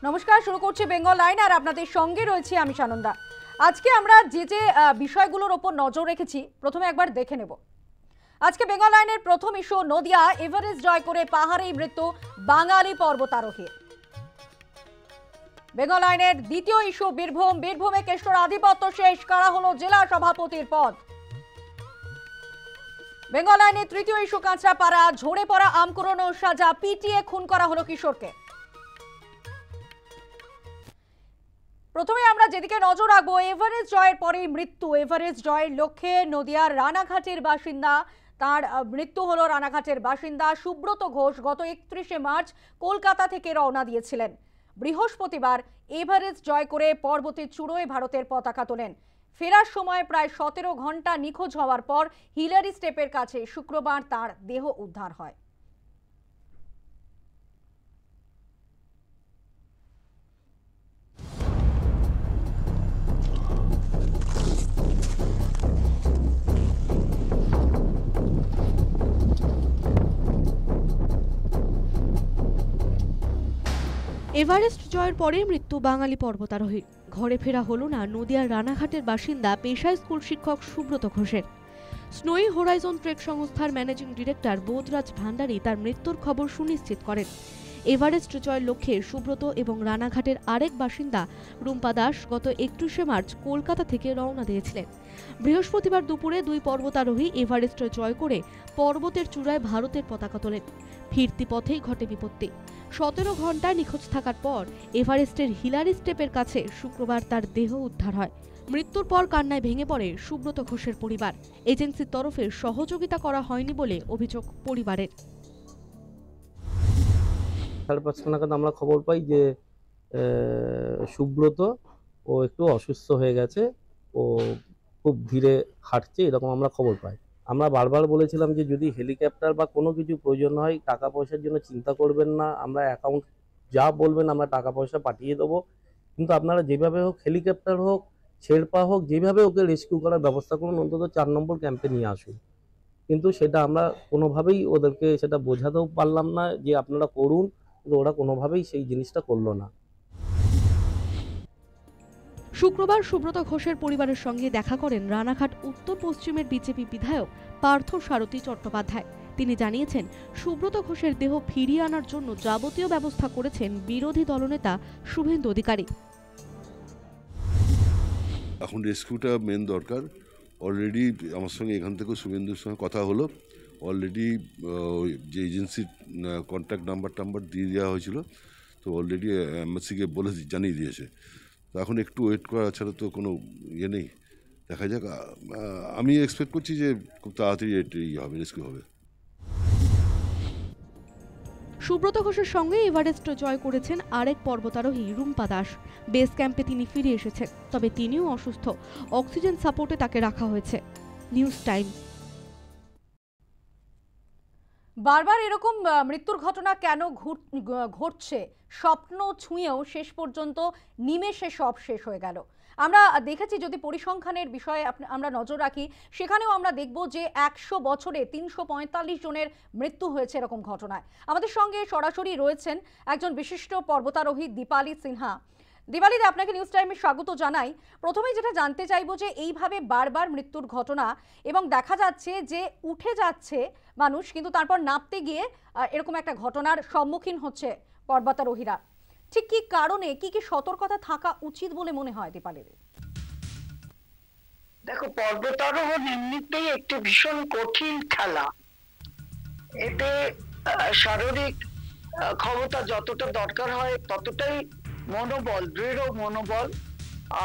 নমস্কার, শুরু করছি বেঙ্গল লাইন আর আপনাদের সঙ্গে রয়েছি আমি সানন্দা। আজকে আমরা যে বিষয়গুলোর ওপর নজর রেখেছি প্রথমে একবার দেখে নেব। আজকে বেঙ্গল লাইনের প্রথম ইস্যু নদিয়া এভারেস্ট জয় করে পাহাড়েই মৃত্যু বাঙালি পর্বতারোহী। বেঙ্গল লাইনের দ্বিতীয় ইস্যু বীরভূমে কেষ্টর আধিপত্য শেষ, করা হলো জেলা সভাপতির পদ। বেঙ্গল লাইনের তৃতীয় ইস্যু কাঁচরাপাড়া ঝরে পড়া আম কুড়োনো সাজা, পিটিয়ে খুন করা হলো কিশোরকে। প্রথমে আমরা যেদিকে নজর রাখবো, এভারেস্ট জয়ের পরেই মৃত্যু। এভারেস্ট জয়ের লক্ষ্যে নদিয়ার রানাঘাটের বাসিন্দা, তার মৃত্যু হলো রানাঘাটের বাসিন্দা সুব্রত ঘোষ। গত 31শে মার্চ কলকাতা থেকে রওনা দিয়েছিলেন। বৃহস্পতিবার এভারেস্ট জয় করে পর্বতের চূড়োয় ভারতের পতাকা তোলেন। ফেরার সময় প্রায় 17 ঘন্টা নিখোঁজ হওয়ার পর হিলারি স্টেপের কাছে শুক্রবার তার দেহ উদ্ধার হয়। এভারেস্ট জয়ের পরে মৃত্যু বাঙালি পর্বতারোহী। ঘরে ফেরা হলো না নদিয়ার রানাঘাটের বাসিন্দা পেশায় স্কুল শিক্ষক সুব্রত ঘোষের। স্নোই হোরাইজন ট্রেক সংস্থার ম্যানেজিং ডিরেক্টর বোধরাজ ভান্ডারী তার মৃত্যুর খবর সুনিশ্চিত করেন। এভারেস্ট জয়ের লক্ষ্যে সুব্রত এবং রানাঘাটের আরেক বাসিন্দা রুম্পা দাস গত 31শে মার্চ কলকাতা থেকে রওনা দিয়েছিলেন। বৃহস্পতিবার দুপুরে দুই পর্বতারোহী এভারেস্ট জয় করে পর্বতের চূড়ায় ভারতের পতাকা তোলেন। ফিরতি পথেই ঘটে বিপত্তি। 17 ঘন্টা নিখোঁজ থাকার পর এভারেস্টের হিলারি স্টেপের কাছে শুক্রবার তার দেহ উদ্ধার হয়। মৃত্যুর পর কান্নায় ভেঙে পড়ে সুব্রত ঘোষের পরিবার। এজেন্সির তরফে সহযোগিতা করা হয়নি বলে অভিযোগ পরিবারের। 5:30 নাগাদ আমরা খবর পাই যে সুব্রত ও একটু অসুস্থ হয়ে গেছে, ও খুব ধীরে হাঁটছে, এরকম আমরা খবর পাই। আমরা বারবার বলেছিলাম যে যদি হেলিকপ্টার বা কোনো কিছু প্রয়োজন হয় টাকা পয়সার জন্য চিন্তা করবেন না, আমরা অ্যাকাউন্ট যা বলবেন আমরা টাকা পয়সা পাঠিয়ে দেবো, কিন্তু আপনারা যেভাবে হোক, হেলিকপ্টার হোক, শেরপা হোক, যেভাবে ওকে রেস্কিউ করার ব্যবস্থা করুন, অন্তত 4 নম্বর ক্যাম্পে নিয়ে আসুন। কিন্তু সেটা আমরা কোনোভাবেই ওদেরকে সেটা বোঝাতেও পারলাম না যে আপনারা করুন, কিন্তু ওরা কোনোভাবেই সেই জিনিসটা করলো না। শুক্রবার সুব্রত ঘোষের পরিবারের সঙ্গে দেখা করেন রানাঘাট উত্তর পশ্চিমের বিজেপি বিধায়ক পার্থ সারথী চট্টোপাধ্যায়। তিনি জানিয়েছেন, সুব্রত ঘোষের দেহ ফিরিয়ে আনার জন্য যাবতীয় ব্যবস্থা করেছেন বিরোধী দলনেতা শুভেন্দু অধিকারী। এখন রেস্কিউটা মেন দরকার। অলরেডি আমার সঙ্গে এখান থেকেও শুভেন্দুর সঙ্গে কথা হলো। অলরেডি যে এজেন্সির কন্ট্যাক্ট নাম্বার দিয়ে দেওয়া হয়েছিল, তো অলরেডি এমএসসিকে বলে জানিয়ে দিয়েছে। তো এখন একটু ওয়েট করা ছাড়া তো কোনো ইয়ে নেই, দেখা যাক। আমি এক্সপেক্ট করছি যে খুব তাড়াতাড়ি হবে, রেস্কিউ হবে। সুব্রত ঘোষের সঙ্গে এভারেস্ট জয় করেছেন আরেক পর্বতারোহী রুম্পা দাস। বেস ক্যাম্পে তিনি ফিরে এসেছেন, তবে তিনিও অসুস্থ। অক্সিজেন সাপোর্টে তাকে রাখা হয়েছে। News time. বারবার এরকম মৃত্যুর ঘটনা কেন ঘটছে? স্বপ্ন ছুঁয়েও শেষ পর্যন্ত নিমেষে সব শেষ হয়ে গেল। আমরা দেখেছি, যদি পরিসংখ্যানের বিষয়ে আমরা নজর রাখি, সেখানেও আমরা দেখব যে 100 বছরে 345 জনের মৃত্যু হয়েছে এরকম ঘটনায়। আমাদের সঙ্গে সরাসরি রয়েছেন একজন বিশিষ্ট পর্বতারোহী দীপালি সিনহা। দিওয়ালিতে আপনাকে নিউজ টাইমে স্বাগত জানাই। প্রথমেই যেটা জানতে চাইবো যে এইভাবে বারবার মৃত্যুর ঘটনা, এবং দেখা যাচ্ছে যে উঠে যাচ্ছে মানুষ, কিন্তু তারপর নামতে গিয়ে এরকম একটা ঘটনার সম্মুখীন হচ্ছে পর্বতারোহীরা। ঠিক কি কারণে, কি কি সতর্কতা থাকা উচিত বলে মনে হয় দীপালির? দেখো, পর্বতারোহণ এমনিতেই একটি ভীষণ কঠিন খেলা। এতে শারীরিক ক্ষমতা যতটা দরকার হয় ততটাই মনোবল, দৃঢ় মনোবল,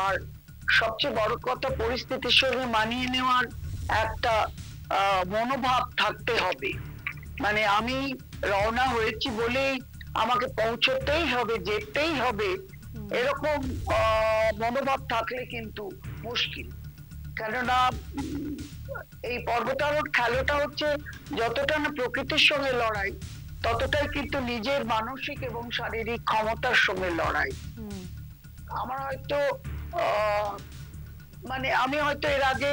আর সবচেয়ে বড় কথা পরিস্থিতির সঙ্গে মানিয়ে নেওয়ার একটা মনোভাব থাকতে হবে। মানে আমি রওনা হয়েছি বলেই আমাকে পৌঁছতেই হবে, যেতেই হবে, এরকম মনোভাব থাকলে কিন্তু মুশকিল। কেননা এই পর্বতারোহণ খেলাটা হচ্ছে যতটা না প্রকৃতির সঙ্গে লড়াই, ততটাই কিন্তু নিজের মানসিক এবং শারীরিক ক্ষমতার সঙ্গে লড়াই। আমার হয়তো আমি হয়তো এর আগে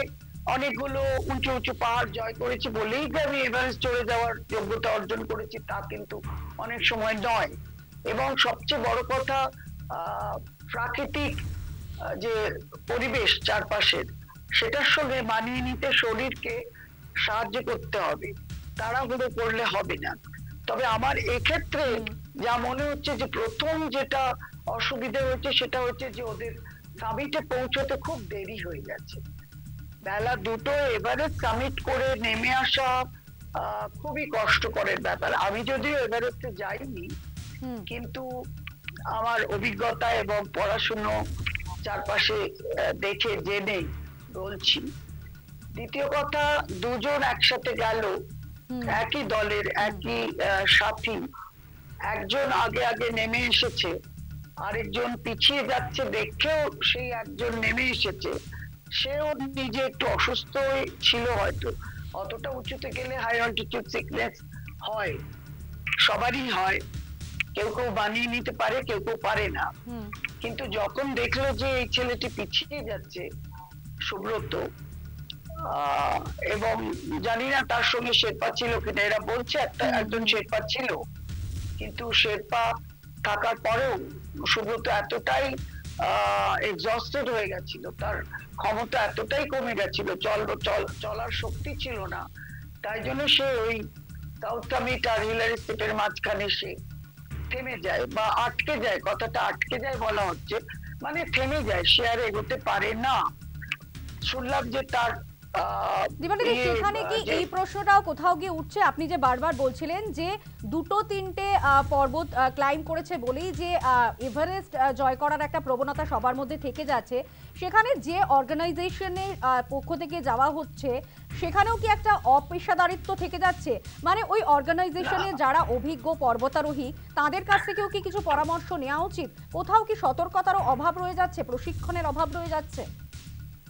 অনেকগুলো উঁচু উঁচু পাহাড় জয় করেছি বলেই যে আমি এভারেস্ট চড়ে যাওয়ার যোগ্যতা অর্জন করেছি, তা কিন্তু অনেক সময় নয়। এবং সবচেয়ে বড় কথা, প্রাকৃতিক যে পরিবেশ চারপাশের, সেটার সঙ্গে মানিয়ে নিতে শরীরকে সাহায্য করতে হবে, তাড়াহুড়ো করলে হবে না। তবে আমার এক্ষেত্রে যা মনে হচ্ছে যে প্রথম যেটা অসুবিধা হচ্ছে সেটা হচ্ছে যে ওদের সামিটে পৌঁছতে খুব দেরি হয়ে গেছে। বেলা 2টো এভারেস্ট সামিট করে নেমে আসা খুবই কষ্টকরের ব্যাপার। আমি যদিও এভারেস্টে যাইনি, কিন্তু আমার অভিজ্ঞতা এবং পড়াশুনো চারপাশে দেখে জেনে বলছি। দ্বিতীয় কথা, দুজন একসাথে গেল, একই দলের একই সাথী, একজন আগে আগে নেমে এসেছে, আরেকজন পিছিয়ে যাচ্ছে দেখেও সেই একজন নেমে এসেছে, সেও নিজে একটু অসুস্থ ছিল হয়তো। অতটা উঁচুতে গেলে হাই অল্টিটিউড সিকনেস হয়, সবারই হয়, কেউ কেউ বানিয়ে নিতে পারে, কেউ কেউ পারে না। কিন্তু যখন দেখলো যে এই ছেলেটি পিছিয়ে যাচ্ছে, সুব্রত, এবং জানি না তার সঙ্গে শেরপা ছিল কিনা, এরা বলছে একজন শেরপা ছিল, কিন্তু শেরপা থাকার পরেও সুব্রত এতটাই এক্সস্টেড হয়ে গেছিল, তার ক্ষমতা এতটাই কমে গেছিল, চলার শক্তি ছিল না, তাই জন্য সে ওই সাউথ সামিট আর হিলারি স্টেপের মাঝখানে সে থেমে যায় বা আটকে যায়। কথাটা আটকে যায় বলা হচ্ছে, মানে থেমে যায়, সে আর এগোতে পারে না। শুনলাম যে তার দীপালি, সেখানে কি এই প্রশ্নটাও কোথাও গিয়ে উঠছে? আপনি যে বারবার বলছিলেন যে 2-3টে পর্বত ক্লাইম্ব করেছে বলেই যে এভারেস্ট জয় করার একটা প্রবণতা সবার মধ্যে থেকে যাচ্ছে, সেখানে যে অর্গানাইজেশনের পক্ষ থেকে যাওয়া হচ্ছে সেখানেও কি একটা অপেশাদারিত্ব থেকে যাচ্ছে? মানে ওই অর্গানাইজেশনে যারা অভিজ্ঞ পর্বতারোহী তাদের কাছ থেকেও কি কিছু পরামর্শ নেওয়া উচিত? কোথাও কি সতর্কতারও অভাব রয়ে যাচ্ছে, প্রশিক্ষণের অভাব রয়ে যাচ্ছে?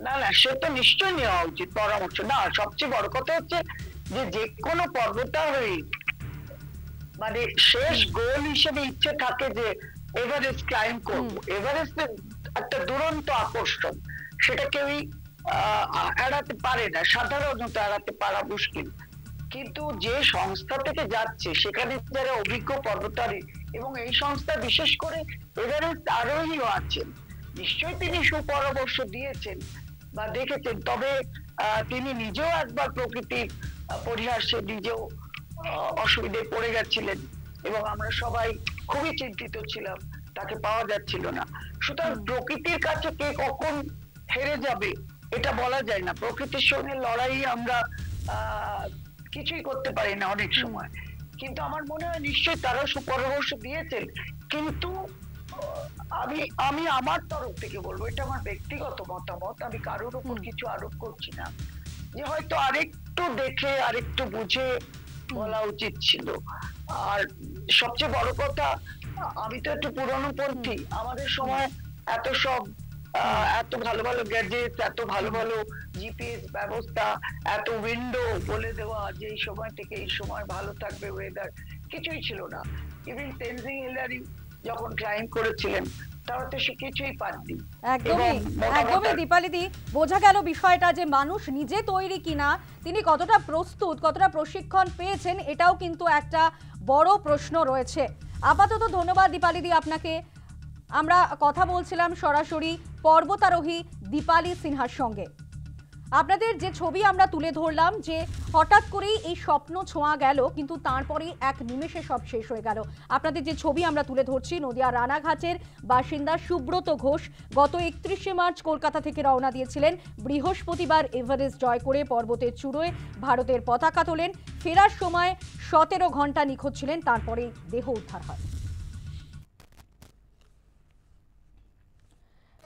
না না, সে তো নিশ্চয়ই নেওয়া উচিত পরামর্শ। না, সবচেয়ে বড় কথা হচ্ছে যে কোনো পর্বতারোহী মানে শেষ গোল হিসেবে ইচ্ছে থাকে যে এভারেস্ট ক্লাইম্ব করবো। এভারেস্টের একটা দুরন্ত আকর্ষণ, সেটা কেউই এড়াতে পারে না, সাধারণত এড়াতে পারা মুশকিল। কিন্তু যে সংস্থা থেকে যাচ্ছে সেখানে যারা অভিজ্ঞ পর্বতারোহী, এবং এই সংস্থা বিশেষ করে এভারেস্ট আরোহীও আছেন, নিশ্চয়ই তিনি সুপরামর্শ দিয়েছেন বা দেখেছেন। তবে তিনি নিজেও একবার প্রকৃতির পরিহাসে নিজেও অসুবিধায় পড়ে গেছিলেন এবং আমরা সবাই খুবই চিন্তিত ছিলাম, তাকে পাওয়া যাচ্ছিল না। সুতরাং প্রকৃতির কাছে কে কখন হেরে যাবে এটা বলা যায় না। প্রকৃতির সঙ্গে লড়াই আমরা কিছুই করতে পারি না অনেক সময়। কিন্তু আমার মনে হয় নিশ্চয়ই তারা সুপরামর্শ দিয়েছেন। কিন্তু আমি আমার তরফ থেকে বলবো, এটা আমার ব্যক্তিগত মতামত, আমি কারোর উপর কিছু আরোপ করছি না, যে হয়তো আরেকটু দেখে আরেকটু বুঝে বলা উচিত ছিল। আর সবচেয়ে বড় কথা, আমি তো একটু পুরনো পন্থী, আমাদের সময় এত সব এত ভালো ভালো গ্যাজেট, এত ভালো ভালো জিপিএস ব্যবস্থা, এত উইন্ডো বলে দেওয়া যে এই সময় থেকে এই সময় ভালো থাকবে ওয়েদার, কিছুই ছিল না। ইভেন তেনজিং হিলারি যখন ক্লাইম্ব করেছিলেন তারা তো সে কিছুই পাননি। একদমই দীপালিদি, বোঝা গেল বিষয়টা যে মানুষ নিজে তৈরি কিনা, তিনি কতটা প্রস্তুত, কতটা প্রশিক্ষণ পেয়েছেন, এটাও কিন্তু একটা বড় প্রশ্ন রয়েছে। আপাতত ধন্যবাদ দীপালিদি আপনাকে। আমরা কথা বলছিলাম সরাসরি পর্বতারোহী দীপালি সিনহার সঙ্গে। আপনাদের যে ছবি আমরা তুলে ধরলাম যে হঠাৎ করেই এই স্বপ্ন ছোঁয়া গেল, কিন্তু তারপরেই এক নিমেষে সব শেষ হয়ে গেল। আপনাদের যে ছবি আমরা তুলে ধরছি, নদিয়া রানাঘাটের বাসিন্দা সুব্রত ঘোষ গত 31শে মার্চ কলকাতা থেকে রওনা দিয়েছিলেন। বৃহস্পতিবার এভারেস্ট জয় করে পর্বতের চূড়োয় ভারতের পতাকা তোলেন। ফেরার সময় 17 ঘন্টা নিখোঁজ ছিলেন, তারপরেই দেহ উদ্ধার হয়।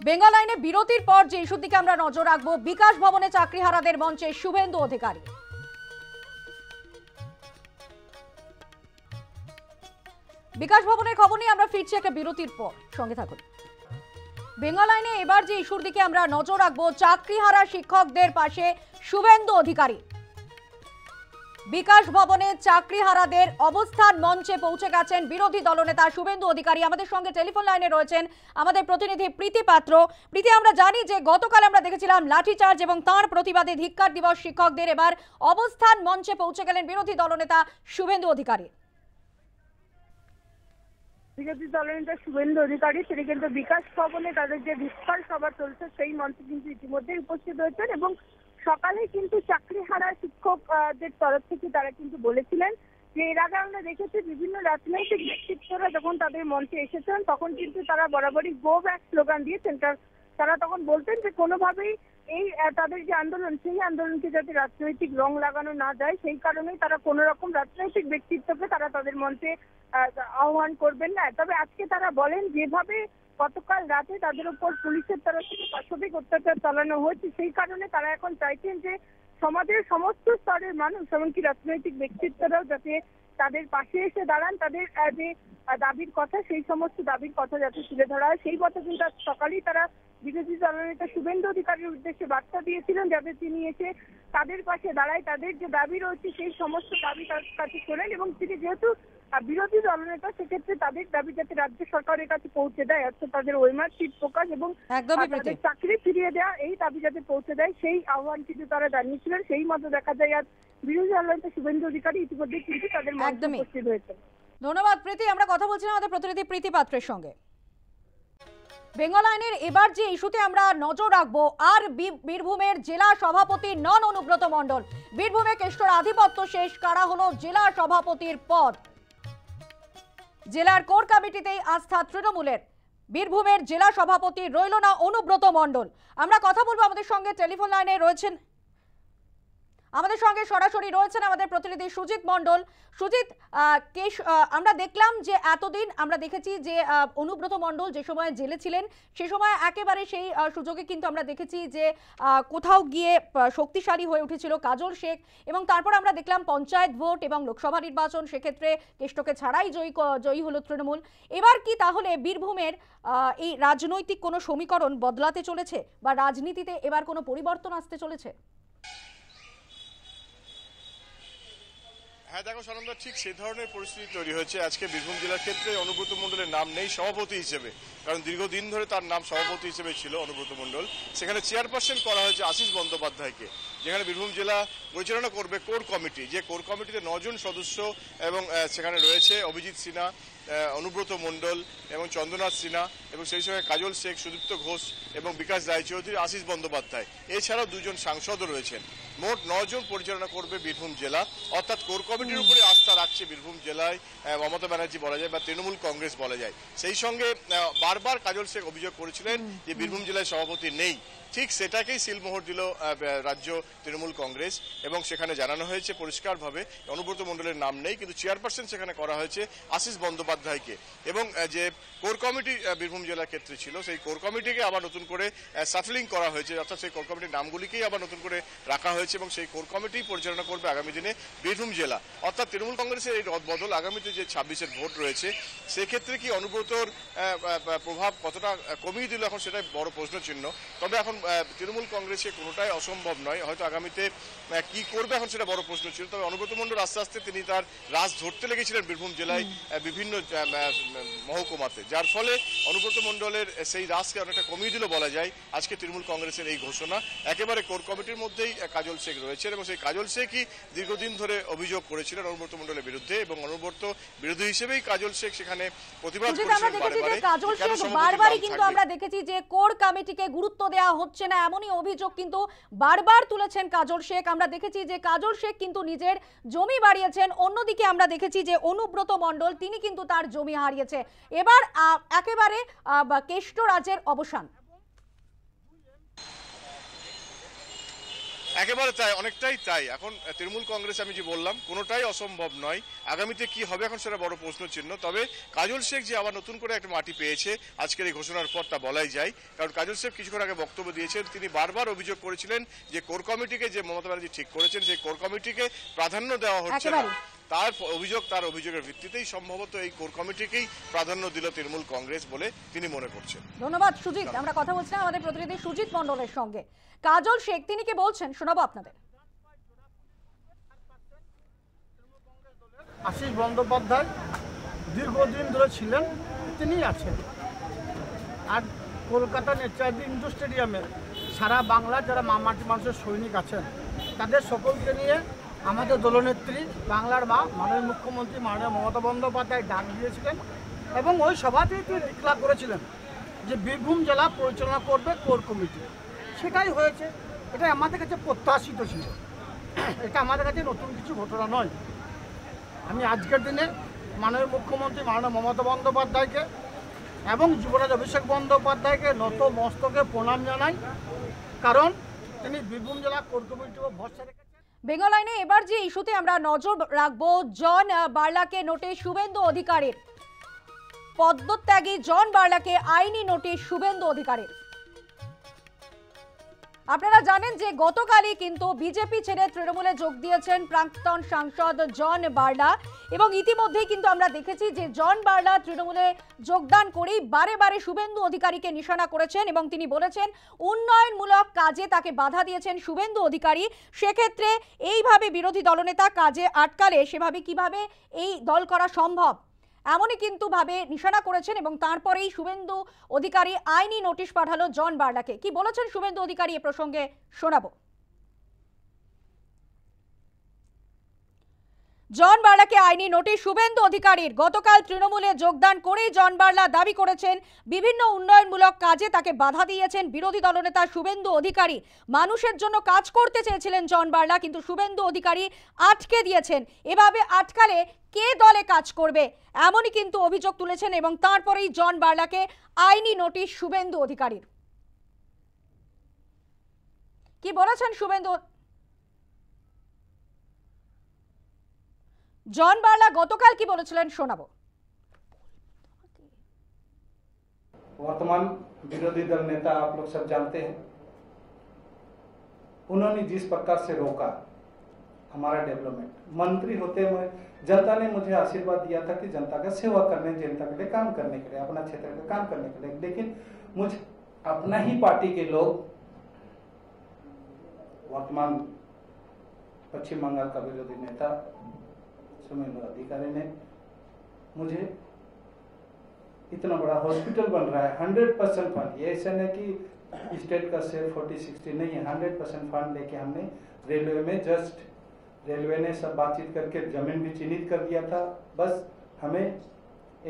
বেঙ্গল আইনে বিরতির পর যে ইস্যুর দিকে আমরা নজর রাখবো, বিকাশ ভবনে চাকরিহারাদের মঞ্চে শুভেন্দু অধিকারী। বিকাশ ভবনের খবর নিয়ে আমরা ফিরছি একটা বিরতির পর, সঙ্গে থাকুন। বেঙ্গল আইনে এবার যে ইস্যুর দিকে আমরা নজর রাখবো, চাকরিহারা শিক্ষকদের পাশে শুভেন্দু অধিকারী। বিকাশ ভবনে চাকরিহারাদের অবস্থান মঞ্চে পৌঁছে গেছেন বিরোধী দলনেতা শুভেন্দু অধিকারী। আমাদের সঙ্গে টেলিফোন লাইনে রয়েছেন আমাদের প্রতিনিধি প্রীতি পাত্র। প্রীতি, আমরা জানি যে গতকাল আমরা দেখেছিলাম লাঠিচার্জ এবং তার প্রতিবাদে ধিক্কার দিবস শিক্ষকদের, এবার অবস্থান মঞ্চে পৌঁছে গেলেন বিরোধী দলনেতা শুভেন্দু অধিকারী। বিরোধী দলনেতা শুভেন্দু অধিকারী তিনি কিন্তু বিকাশ ভবনে তাদের যে বিস্তার সভা চলছে সেই মঞ্চে কিন্তু ইতিমধ্যেই উপস্থিত হয়েছেন এবং সকালে কিন্তু চাকরিহারা শিক্ষকদের তরফ থেকে তারা কিন্তু বলেছিলেন যে এর আগে আমরা দেখেছি বিভিন্ন রাজনৈতিক ব্যক্তিত্বরা যখন তাদের মঞ্চে এসেছেন তখন কিন্তু তারা বরাবরই গো ব্যাক স্লোগান দিয়েছেন। তারা তখন বলতেন যে কোনোভাবেই এই তাদের যে আন্দোলন সেই আন্দোলনকে যাতে রাজনৈতিক রং লাগানো না যায় সেই কারণেই তারা কোনো রকম রাজনৈতিক ব্যক্তিত্বকে তারা তাদের মঞ্চে আহ্বান করবেন না। তবে আজকে তারা বলেন যেভাবে গতকাল রাতে তাদের উপর পুলিশের তরফ থেকে পাশবিক অত্যাচার চালানো হয়েছে সেই কারণে তারা এখন চাইছেন যে সমাজের সমস্ত স্তরের মানুষ এমনকি রাজনৈতিক ব্যক্তিত্বরাও যাতে তাদের পাশে এসে দাঁড়ান, তাদের যে দাবির কথা সেই সমস্ত দাবির কথা যাতে তুলে ধরা হয় সেই কথা কিন্তু আজ সকালেই তারা বিরোধী দলনেতা শুভেন্দু অধিকারীর উদ্দেশ্যে বার্তা দিয়েছিলেন যাতে তিনি এসে তাদের পাশে দাঁড়ায়, তাদের যে দাবি রয়েছে সেই সমস্ত দাবি তার কাছে শোনেন এবং তিনি যেহেতু বিরোধী দলনেতা সেক্ষেত্রে তাদের দাবি যাতে রাজ্য সরকারের কাছে পৌঁছে দেয় অর্থাৎ তাদের ওয়েমার সিট প্রকাশ এবং তাদের চাকরি ফিরিয়ে দেওয়া এই দাবি যাতে পৌঁছে দেয় সেই আহ্বান কিন্তু তারা জানিয়েছিলেন। সেই মতো দেখা যায় আজ বিরোধী দলনেতা শুভেন্দু অধিকারী ইতিমধ্যে কিন্তু তাদের মঞ্চে উপস্থিত হয়েছেন। ধন্যবাদ প্রীতি। আমরা কথা বলছিলাম আমাদের প্রতিনিধি প্রীতি পাত্রের সঙ্গে। বেঙ্গল আইনের এবার যে ইস্যুতে আমরা নজর রাখবো আর বীরভূমের জেলা সভাপতি নন অনুব্রত মণ্ডল। বীরভূমে কেষ্টর আধিপত্য শেষ, কারা হলো জেলা সভাপতির পদ। জেলার কোর কমিটিতেই আস্থা তৃণমূলের। বীরভূমের জেলা সভাপতি রইল না অনুব্রত মণ্ডল। আমরা কথা বলবো, আমাদের সঙ্গে টেলিফোন লাইনে রয়েছেন, আমাদের সঙ্গে সরাসরি রয়েছেন আমাদের প্রতিনিধি সুজিত মণ্ডল। সুজিত, আমরা দেখলাম যে এতদিন আমরা দেখেছি যে অনুব্রত মণ্ডল যে সময় জেলে ছিলেন সে সময় একেবারে সেই সুযোগে কিন্তু আমরা দেখেছি যে কোথাও গিয়ে শক্তিশালী হয়ে উঠেছিল কাজল শেখ এবং তারপর আমরা দেখলাম পঞ্চায়েত ভোট এবং লোকসভা নির্বাচন, সেক্ষেত্রে কেষ্টকে ছাড়াই জয়ী হলো তৃণমূল। এবার কি তাহলে বীরভূমের এই রাজনৈতিক কোনো সমীকরণ বদলাতে চলেছে বা রাজনীতিতে এবার কোনো পরিবর্তন আসতে চলেছে? হ্যাঁ দেখো সানন্দা, ঠিক সেই ধরনের পরিস্থিতি তৈরি হয়েছে আজকে বীরভূম জেলার ক্ষেত্রে। অনুব্রত মণ্ডলের নাম নেই সভাপতি হিসেবে, কারণ দীর্ঘদিন ধরে তার নাম সভাপতি হিসেবে ছিল অনুব্রত মণ্ডল। সেখানে চেয়ারপারসন করা হয়েছে আশিস বন্দ্যোপাধ্যায়কে, যেখানে বীরভূম জেলা পরিচালনা করবে কোর কমিটি, যে কোর কমিটিতে 9 জন সদস্য এবং সেখানে রয়েছে অভিজিৎ সিনহা, অনুব্রত মণ্ডল এবং চন্দ্রনাথ সিনহা এবং সেই সঙ্গে কাজল শেখ, সুদীপ্ত ঘোষ এবং বিকাশ রায়চৌধুরী, আশিস বন্দ্যোপাধ্যায়, এছাড়াও 2 জন সাংসদও রয়েছেন। মোট 9 জন পরিচালনা করবে বীরভূম জেলা, অর্থাৎ কোর কমিটির উপরে আস্থা রাখছে বীরভূম জেলায় মমতা ব্যানার্জি বলা যায় বা তৃণমূল কংগ্রেস বলা যায়। সেই সঙ্গে বারবার কাজল শেখ অভিযোগ করেছিলেন যে বীরভূম জেলায় সভাপতি নেই, ঠিক সেটাকেই সিলমোহর দিল রাজ্য তৃণমূল কংগ্রেস এবং সেখানে জানানো হয়েছে পরিষ্কারভাবে অনুব্রত মণ্ডলের নাম নেই, কিন্তু চেয়ারপারসন সেখানে করা হয়েছে আশিস বন্দ্যোপাধ্যায়কে। এবং যে কোর কমিটি বীরভূম জেলার ক্ষেত্রে ছিল সেই কোর কমিটিকে আবার নতুন করে সাফলিং করা হয়েছে, অর্থাৎ সেই কোর কমিটির নামগুলিকেই আবার নতুন করে রাখা হয়েছে এবং সেই কোর কমিটি পরিচালনা করবে আগামী দিনে বীরভূম জেলা। অর্থাৎ তৃণমূল কংগ্রেসের এই রদবদল আগামীতে যে 26-এর ভোট রয়েছে সেক্ষেত্রে কি অনুব্রতর প্রভাব কতটা কমিয়ে দিল এখন সেটাই বড় প্রশ্নচিহ্ন। তবে এখন তৃণমূল কংগ্রেসে কোনোটাই অসম্ভব নয়, হয়তো আগামীতে কি করবে এখন সেটা বড় প্রশ্ন ছিল। তবে অনুব্রত মণ্ডল আস্তে আস্তে তিনি তার রাজ ধরতে লেগেছিলেন বীরভূম জেলায় বিভিন্ন মহকুমাতে, যার ফলে অনুব্রত মণ্ডলের সেই রাজকে অনেকটা কমিয়ে দিল বলা যায় আজকে তৃণমূল কংগ্রেসের এই ঘোষণা। একেবারে কোর কমিটির মধ্যেই কাজল শেখ রয়েছেন এবং সেই কাজল শেখই দীর্ঘদিন ধরে অভিযোগ করেছিলেন অনুব্রত মণ্ডলের বিরুদ্ধে এবং অনুব্রত বিরোধী হিসেবেই কাজল শেখ সেখানে প্রতিবাদ করেছেন বারবারই। কিন্তু আমরা দেখেছি যে কোর কমিটিকে গুরুত্ব দেওয়া হচ্ছে না এমনই অভিযোগ কিন্তু বারবার তুলেছেন কাজল শেখ। আমরা দেখেছি যে কাজল শেখ কিন্তু নিজের জমি বাড়িয়েছেন, অন্যদিকে আমরা দেখেছি যে অনুব্রত মণ্ডল তিনি কিন্তু তার জমি হারিয়েছে। এবার একেবারে কেষ্ট রাজের অবসান। একেবারে তাই, অনেকটাই তাই। এখন তৃণমূল কংগ্রেস আমি যে বললাম কোনোটাই অসম্ভব নয়, আগামীতে কি হবে এখন সেটা বড় প্রশ্ন চিহ্ন। তবে কাজল শেখ যে আবার নতুন করে একটা মাটি পেয়েছে আজকের এই ঘোষণার পর তা বলাই যায়, কারণ কাজল শেখ কিছুক্ষণ আগে বক্তব্য দিয়েছেন, তিনি বারবার অভিযোগ করেছিলেন যে কোর কমিটিকে যে মমতা ব্যানার্জি ঠিক করেছেন সেই কোর কমিটিকে প্রাধান্য দেওয়া হচ্ছে না। তার অভিযোগের ভিত্তিতেই সম্ভবত এই কোর কমিটিকেই প্রাধান্য দিল তৃণমূল কংগ্রেস বলে তিনি মনে করছেন। ধন্যবাদ সুজিত। আমরা কথা বলছিলাম আমাদের প্রতিনিধি সুজিত মণ্ডলের সঙ্গে। কাজল শেখ তিনি কি বলছেন শোনাবো আপনাদের। আশিস বন্দ্যোপাধ্যায় দীর্ঘদিন ধরে ছিলেন, তিনি আছেন। আর কলকাতা নেতাজি ইন্ডোর স্টেডিয়ামে সারা বাংলার যারা মামাটি মানুষের সৈনিক আছেন তাদের সকলকে নিয়ে আমাদের দলনেত্রী বাংলার মা মাননীয় মুখ্যমন্ত্রী মাননীয় মমতা বন্দ্যোপাধ্যায় ডাক দিয়েছিলেন এবং ওই সভাতেই তিনি ডিক্লার করেছিলেন যে বীরভূম জেলা পরিচালনা করবে কোর কমিটি। সেটাই হয়েছে। এটা আমাদের কাছে প্রত্যাশিত ছিল, এটা আমাদের কাছে নতুন কিছু ঘটনা নয়। আমি আজকের দিনে মাননীয় মুখ্যমন্ত্রী মাননীয় মমতা বন্দ্যোপাধ্যায়কে এবং যুবরাজ অভিষেক বন্দ্যোপাধ্যায়কে নত মস্তকে প্রণাম জানাই, কারণ তিনি বীরভূম জেলা কোর কমিটিকে ভরসা রেখেছেন। বেঙ্গল লাইনে এবার যে ইস্যুতে আমরা নজর রাখবো, জন বার্লাকে নোটিশ শুভেন্দু অধিকারীর। পদত্যাগী জন বার্লাকে আইনি নোটিশ শুভেন্দু অধিকারীর। আপনারা জানেন যে গতকালই কিন্তু বিজেপি ছেড়ে তৃণমূলে যোগ দিয়েছেন প্রাক্তন সাংসদ জন বার্লা, এবং ইতিমধ্যেই কিন্তু আমরা দেখেছি যে জন বার্লা তৃণমূলে যোগদান করেই বারে বারে শুভেন্দু অধিকারীকে নিশানা করেছেন এবং তিনি বলেছেন উন্নয়নমূলক কাজে তাকে বাধা দিয়েছেন শুভেন্দু অধিকারী। সেক্ষেত্রে এইভাবে বিরোধী দলনেতা কাজে আটকালে সেভাবে কিভাবে এই দল করা সম্ভব, এমনই কিন্তু ভাবে নিশানা করেছেন এবং তারপরেই শুভেন্দু অধিকারী আইনি নোটিশ পাঠালো জন বার্লাকে। কি বলেছেন শুভেন্দু অধিকারী এ প্রসঙ্গে শোনাবো। জন বার্লাকে আইনি নোটিশ শুভেন্দু অধিকারীর। গতকাল তৃণমূলে যোগদান করেই জন বার্লা দাবি করেছেন বিভিন্ন উন্নয়নমূলক কাজে তাকে বাধা দিয়েছেন বিরোধী দলনেতা শুভেন্দু অধিকারী। মানুষের জন্য কাজ করতে চেয়েছিলেন জন বার্লা, কিন্তু শুভেন্দু অধিকারী আটকে দিয়েছেন। এভাবে আটকালে কে দলে কাজ করবে, এমনই কিন্তু অভিযোগ তুলেছেন এবং তারপরেই জন বার্লাকে আইনি নোটিশ শুভেন্দু অধিকারীর। কি বলেছেন শুভেন্দু? জন বার্লা গতকাল কি বলেছিলেন শোনাবো। वर्तमान विरोधी दल नेता आप लोग सब जानते हैं, उन्होंने जिस प्रकार से रोका हमारा डेवलपमेंट, मंत्री होते हुए जनता ने मुझे आशीर्वाद दिया था कि जनता का सेवा करने, जनता के लिए काम करने के लिए, अपना क्षेत्र का काम करने के लिए, लेकिन मुझे अपना ही पार्टी के लोग, वर्तमान पश्चिम बंगाल का विरोधी नेता शुभेंदु अधिकारी ने मुझे इतना बड़ा हॉस्पिटल बन रहा है 100% फंड, ये ऐसा नहीं कि स्टेट का शेयर 40-60 नहीं है, 100% फंड लेके हमने रेलवे में जस्ट रेलवे ने सब बातचीत करके जमीन भी चिन्हित कर दिया था, बस हमें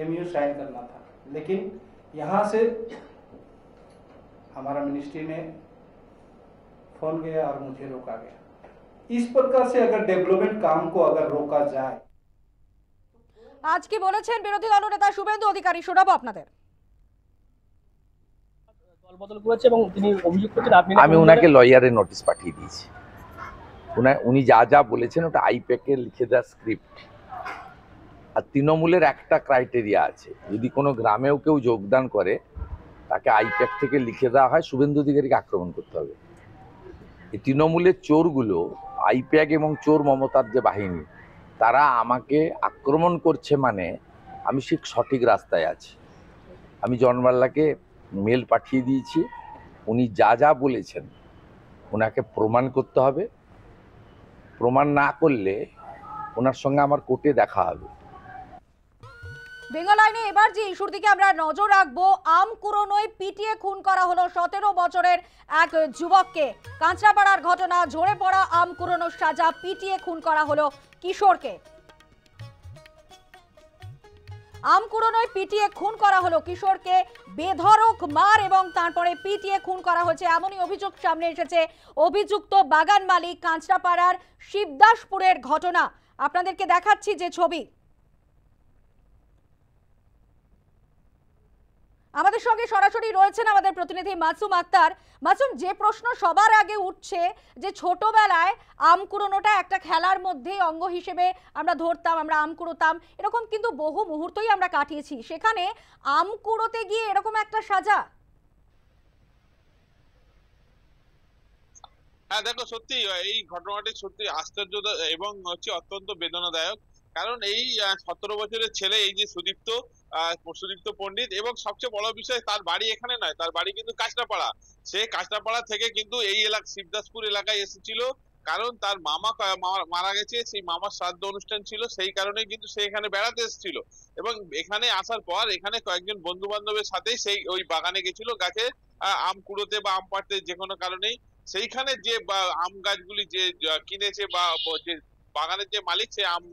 MU साइन करना था। लेकिन यहाँ से हमारा मिनिस्ट्री ने फोन किया और मुझे रोका गया। इस प्रकार से अगर डेवलपमेंट काम को अगर रोका जाए। আজ কি বলেছেন বিরোধী দলনেতা শুভেন্দু অধিকারী শোনাবো আপনাদের। দলবদল করেছে এবং তিনি অভিযোগ করছেন আমি ওনাকে লয়ারের নোটিশ পাঠিয়ে দিয়েছি। উনি যা যা বলেছেন ওটা আইপ্যাকে লিখে দেওয়া স্ক্রিপ্ট। আর তৃণমূলের একটা ক্রাইটেরিয়া আছে, যদি কোনো গ্রামেও কেউ যোগদান করে তাকে আইপ্যাক থেকে লিখে দেওয়া হয় শুভেন্দু অধিকারীকে আক্রমণ করতে হবে। এই তৃণমূলের চোরগুলো আইপ্যাক এবং চোর মমতার যে বাহিনী, তারা আমাকে আক্রমণ করছে, মানে আমি সঠিক রাস্তায় আছি। আমি জন বার্লাকে মেল পাঠিয়ে দিয়েছি, উনি যা যা বলেছেন ওনাকে প্রমাণ করতে হবে। প্রমাণ না করলে ওনার সঙ্গে আমার কোর্টে দেখা হবে। বেঙ্গল লাইনে এবার যে ইস্যুর দিকে আমরা নজর রাখবো, আম কুড়োনোয় পিটিয়ে খুন করা হলো 17 বছরের এক যুবককে। কাঁচরাপাড়ার ঘটনা, ঝরে পড়া আম কুড়োনোর সাজা, পিটিয়ে খুন করা হলো কিশোরকে। আম কুড়োনোয় পিটিয়ে খুন করা হলো কিশোরকে, বেধড়ক মার এবং তারপরে পিটিয়ে খুন করা হয়েছে, এমনই অভিযোগ সামনে এসেছে। অভিযুক্ত বাগান মালিক, কাঁচরাপাড়ার শিবদাসপুরের ঘটনা। আপনাদেরকে দেখাচ্ছি যে ছবি। আমাদের সঙ্গে সরাসরি রয়েছেন আমাদের প্রতিনিধি মাসুম আক্তার। মাসুম, যে প্রশ্ন সবার আগে উঠছে যে ছোটবেলায় আম কুড়োনোটা একটা খেলার মধ্যে অঙ্গ হিসেবে আমরা ধরতাম, আমরা আম কুড়োতাম, এরকম কিন্তু বহু মুহূর্তই আমরা কাটিয়েছি, সেখানে আম কুড়োতে গিয়ে এরকম একটা সাজা। হ্যাঁ দেখো, সত্যি এই ঘটনাটি সত্যি আশ্চর্য এবং হচ্ছে অত্যন্ত বেদনাদায়ক। কারণ এই 17 বছরের ছেলে, এই যে সুদীপ্ত পণ্ডিত, এবং সবচেয়ে বড় বিষয় তার বাড়ি এখানে নয়, তার বাড়ি কিন্তু কাঁচরাপাড়া। সে কাঁচরাপাড়া থেকে কিন্তু এই এলাকা শিবদাসপুর এলাকায় এসেছিল, কারণ তার মামা মারা গেছে, সেই মামার শ্রাদ্ধ অনুষ্ঠান ছিল, সেই কারণে কিন্তু সে এখানে বেড়াতে এসেছিল। এবং এখানে আসার পর এখানে কয়েকজন বন্ধু বান্ধবের সাথে সেই ওই বাগানে গেছিল গাছে আম কুড়োতে বা আম পাড়তে, যে কোনো কারণেই। সেইখানে যে আম গাছগুলি যে কিনেছে বা যে বাগানের যে মালিক সেই আম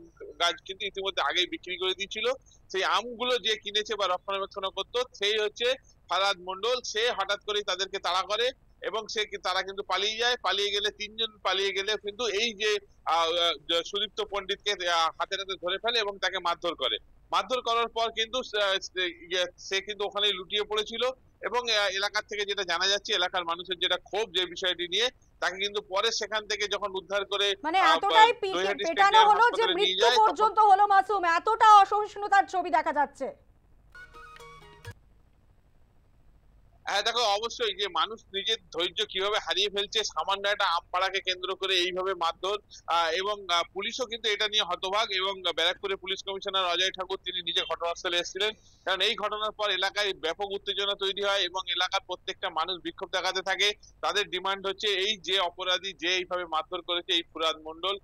গাছ কিন্তু ইতিমধ্যে আগেই বিক্রি করে দিয়েছিল। সেই আমগুলো যে কিনেছে বা রক্ষণাবেক্ষণ করতো সেই হচ্ছে ফারাদ মন্ডল। সে হঠাৎ করেই তাদেরকে তাড়া করে এবং তারা কিন্তু পালিয়ে যায়। পালিয়ে গেলে তিনজন পালিয়ে গেলে কিন্তু এই যে সুদীপ্ত পণ্ডিতকে হাতে হাতে ধরে ফেলে এবং তাকে মারধর করে। মারধর করার পর কিন্তু সে কিন্তু ওখানে লুটিয়ে পড়েছিল এবং এলাকার থেকে যেটা জানা যাচ্ছে, এলাকার মানুষের যেটা ক্ষোভ যে বিষয়টি নিয়ে, তাকে কিন্তু পরে সেখান থেকে যখন উদ্ধার করে মানে এতটাই পেটানো হলো যে মৃত্যু পর্যন্ত হলো মাসুম, এতটা অসহিষ্ণুতার ছবি দেখা যাচ্ছে। হ্যাঁ দেখো, অবশ্যই যে মানুষ নিজের ধৈর্য কিভাবে হারিয়ে ফেলছে সামান্য একটা আম পাড়াকে কেন্দ্র করে এইভাবে মারধর, এবং পুলিশও কিন্তু এটা নিয়ে হতবাক। এবং ব্যারাকপুরের পুলিশ কমিশনার অজয় ঠাকুর তিনি নিজে ঘটনাস্থলে এসেছিলেন, কারণ এই ঘটনার পর এলাকায় ব্যাপক উত্তেজনা তৈরি হয় এবং এলাকার প্রত্যেকটা মানুষ বিক্ষোভ দেখাতে থাকে। তাদের ডিমান্ড হচ্ছে এই যে অপরাধী যে এইভাবে মারধর করেছে এই ফুরাদ মন্ডল,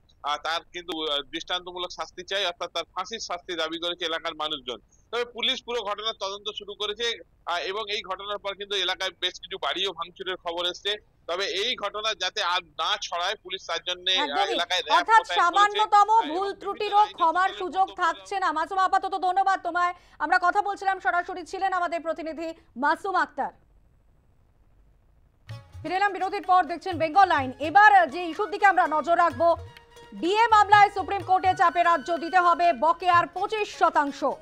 তার কিন্তু দৃষ্টান্তমূলক শাস্তি চাই, অর্থাৎ তার ফাঁসির শাস্তি দাবি করেছে এলাকার মানুষজন। তবে পুলিশ পুরো ঘটনার তদন্ত শুরু করেছে এবং এই ঘটনার পর কিন্তু এলাকায় বেশ কিছু বাড়িও ভাঙচুরের খবর এসছে। তবে এই ঘটনা যাতে আর না ছড়ায় পুলিশ তার জন্য এলাকায় অর্থাৎ সামান্যতম ভুল ত্রুটিরও ক্ষমার সুযোগ থাকছে না। মাসুম, আপাতত ধন্যবাদ তোমায়। আমরা কথা বলছিলাম, সরাসরি ছিলেন আমাদের প্রতিনিধি মাসুম আক্তার। ফিরে এলাম বিরতির পর, দেখছেন বেঙ্গল লাইন। এবার যে ইস্যুর দিকে আমরা নজর রাখবো, ডিএ মামলায় সুপ্রিম কোর্টে চাপে রাজ্য দিতে হবে বকেয়ার 25%।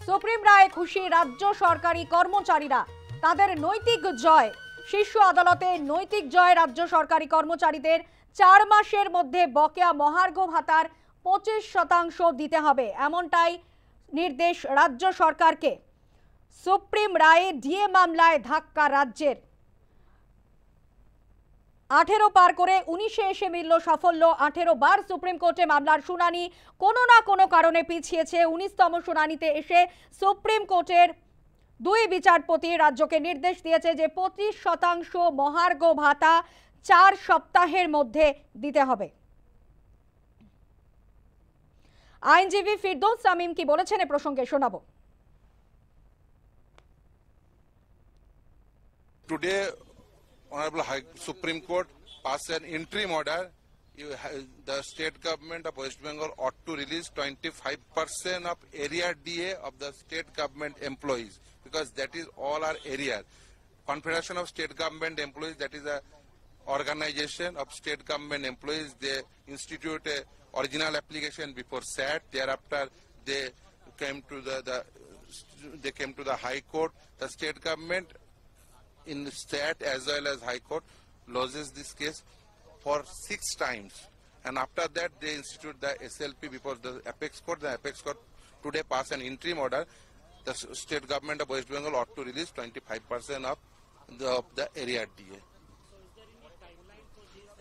সুপ্রিম রায়ে খুশি রাজ্য সরকারি কর্মচারীরা, তাদের নৈতিক জয়। শীর্ষ আদালতে নৈতিক জয় রাজ্য সরকারি কর্মচারীদের 4 মাসের মধ্যে বকেয়া মহার্ঘ ভাতার 25% দিতে হবে, এমনটাই নির্দেশ রাজ্য সরকারকে। সুপ্রিম রায়ে ডিএ মামলায় ধাক্কা রাজ্যের। 18 পার করে 19-এ এসে মিলল সাফল্য। 18 বার সুপ্রিম কোর্টে মামলার শুনানি কোনো না কোনো কারণে পিছিয়েছে। 19তম শুনানিতে এসে সুপ্রিম কোর্টের 2 বিচারপতি রাজ্যকে নির্দেশ দিয়েছে যে 25% মহার্ঘ ভাতা 4 সপ্তাহের মধ্যে দিতে হবে। আইনজীবী ফিরদৌস সামিম কি বলেছেন এ প্রসঙ্গে শোনাবো। Today, Honorable Supreme Court passed an interim order. The state government of West Bengal ought to release 25% of area DA of the state government employees, because that is all our area. Confederation of State Government Employees, that is a organization of state government employees. They institute a original application before SAT. Thereafter, they came to the High Court. The state government in SAT as well as High Court loses this case for 6 times, and after that they institute the SLP before the Apex Court. The Apex Court today passed an interim order. The state government of West Bengal ought to release 25% of the area DA.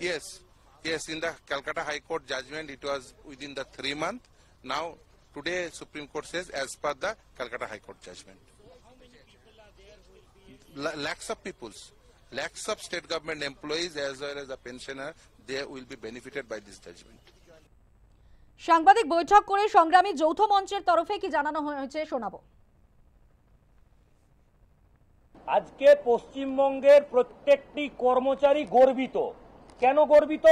Yes, in the Calcutta High Court judgment it was within the 3 months. Now today Supreme Court says as per the Calcutta High Court judgment. Lakhs of peoples, lakhs of state government employees as well as the pensioner, they will be benefited by this judgment. সাংবাদিক বৈঠক করে সংগ্রামী যৌথ মঞ্চের তরফে কি জানানো হয়েছে শোনাবো। আজকে পশ্চিমবঙ্গের প্রত্যেকটি কর্মচারী গর্বিত। কেন গর্বিত?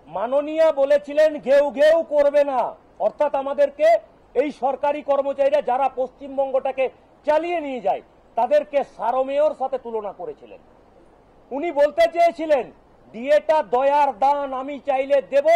মাননীয়া বলেছিলেন ঘেউ ঘেউ করবে না, অর্থাৎ আমাদেরকে এই সরকারি কর্মচারীরা যারা পশ্চিমবঙ্গটাকে চালিয়ে নিয়ে যায় তাদেরকে সারমেয়র সাথে তুলনা করেছিলেন। উনি বলতে চেয়েছিলেন ডিএটা দয়ার দান, আমি চাইলে দেব,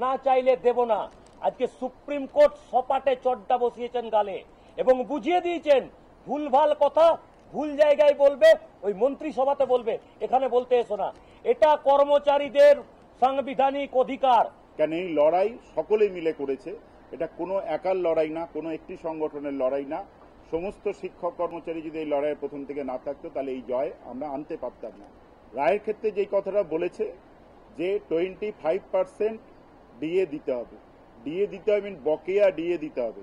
না চাইলে দেব না। আজকে সুপ্রিম কোর্ট সপাটে চড্ডা বসিয়েছেন গালে এবং বুঝিয়ে দিয়েছেন ভুলভাল কথা ভুল জায়গায় বলবে, ওই মন্ত্রিসভাতে বলবে, এখানে বলতে এসো না। এটা কর্মচারীদের সাংবিধানিক অধিকার। কেন এই লড়াই সকলে মিলে করেছে, এটা কোনো একার লড়াই না, কোনো একটি সংগঠনের লড়াই না। সমস্ত শিক্ষক কর্মচারী যদি এই লড়াইয়ের প্রথম থেকে না থাকতো তাহলে এই জয় আমরা আনতে পারতাম না। রায়ের ক্ষেত্রে যেই কথাটা বলেছে যে 25% ডিএ দিতে হবে, ডিএ দিতে হবে বকেয়া ডিএ দিতে হবে।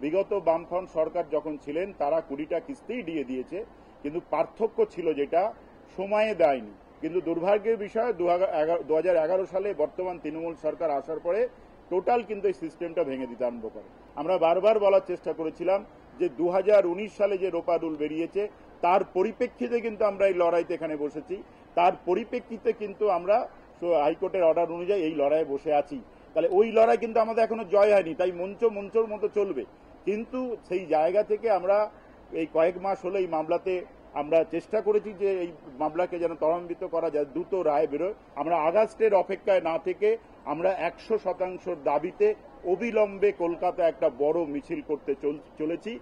বিগত বামফ্রন্ট সরকার যখন ছিলেন তারা 20টা কিস্তিই ডিএ দিয়েছে, কিন্তু পার্থক্য ছিল যেটা সময়ে দেয়নি। কিন্তু দুর্ভাগ্যের বিষয় 2011 সালে বর্তমান তৃণমূল সরকার আসার পরে টোটাল কিন্তু এই সিস্টেমটা ভেঙে দিতে আরম্ভ করে। আমরা বারবার বলার চেষ্টা করেছিলাম যে 2019 সালে যে রোপা রুল বেরিয়েছে তার পরিপ্রেক্ষিতে কিন্তু আমরা এই লড়াইতে এখানে বসেছি। তার পরিপ্রেক্ষিতে কিন্তু আমরা হাইকোর্টের অর্ডার অনুযায়ী এই লড়াইয়ে বসে আছি। তাহলে ওই লড়াই কিন্তু আমাদের এখনো জয় হয়নি, তাই মঞ্চর মতো চলবে। কিন্তু সেই জায়গা থেকে আমরা এই কয়েক মাস হলো এই মামলাতে আমরা চেষ্টা করেছি যে এই মামলাকে যেন ত্বরান্বিত করা যায়, দ্রুত রায় বেরোয়। আমরা আগস্টের অপেক্ষায় না থেকে আমরা 100% দাবিতে অবিলম্বে কলকাতা একটা বড় মিছিল করতে চলেছি।